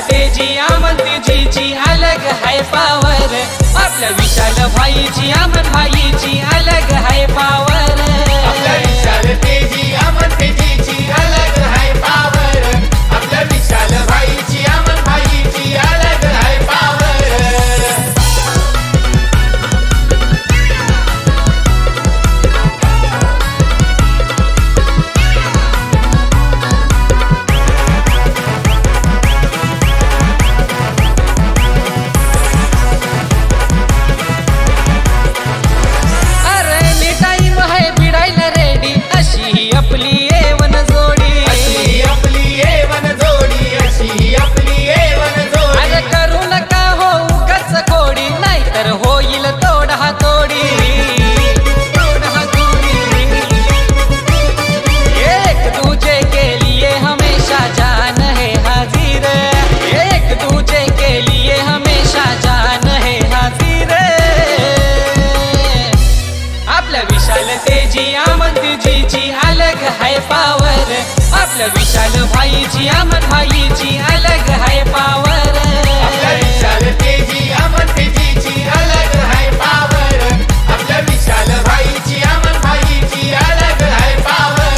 तेजी अमन तेजीची अलग है पावर, आपल्या विशाल भाईची अमन भाईची अलग है पावर, आपल्या विशाल तेजी अमन तेजीची अलग है पावर, आपल्या विशाल भाईची अमन भाईची अलग है पावर। आपल्या विशाल भाईची अमन भाईची अलग है पावर, आपल्या विशाल तेजी अमन तेजीची अलग है पावर, आपल्या विशाल भाईची अमन भाईची अलग है पावर।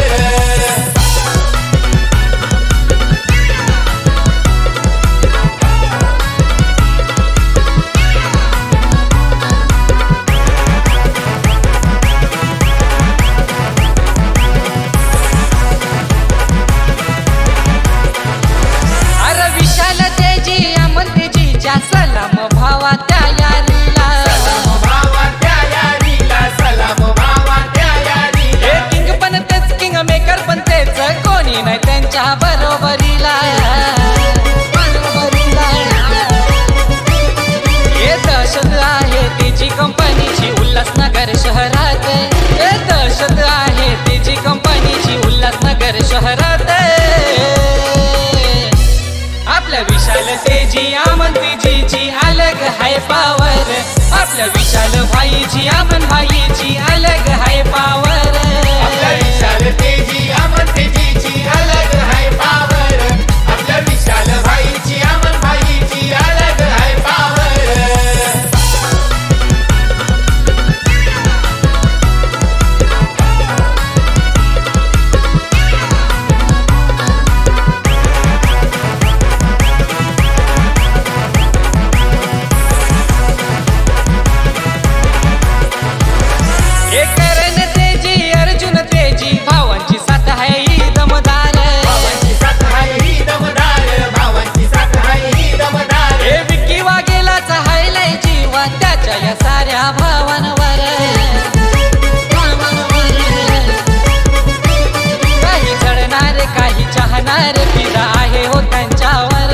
सलाम भावा त्या यारीला, सलाम भावा त्या यारीला, सलाम भावा त्या यारीला। हे किंग पण तेच किंग मेकर पण तेच, कोणी नाही त्यांच्या बरोबरीला, हे दहशत आहे तेजी कंपनीची उल्हासनगर शहरात, हे दहशत आहे तेजी कंपनीची उल्हासनगर शहरात, आपल्या विशाल तेजी अमन तेजीची अलग है पावर, आपल्या विशाल भाईची अमन भाईची अलग है पावर, आपल्या विशाल तेजी अमन तेजीची अलग है पावर, आपल्या विशाल भाईची अमन भाईची अलग है पावर। साऱ्या भावांवर काही जळणार काही चाहणार पिता आहे हो त्यांच्यावर,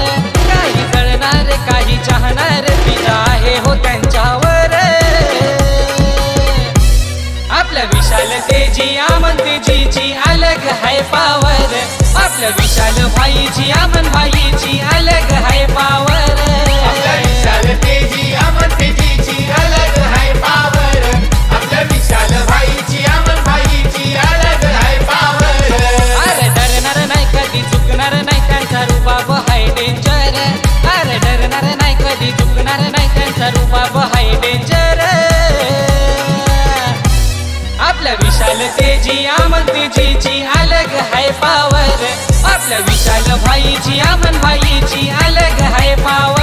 काही जळणार काही चाहणार पिता आहे हो त्यांच्यावर, आपल्या विशाल तेजी अमन तेजीची अलग है पावर, आपल्या विशाल भाईची अमन भाईची अलग है पावर, आपल्या विशाल तेजी अमन तेजीची अलग है पावर, आपल्या विशाल भाईची अमन भाईची अलग है पावर। अरे डरणार नाही कधी झुकणार नाही त्यांचा रुबाब हाय डेंजर, अरे डरणार नाही कधी झुकणार नाही त्यांचा रुबाब हाय डेंजर, आपल्या विशाल तेजी अमन तेजीची अलग है पावर, आपल्या विशाल भाईची अमन भाईची अलग है पावर।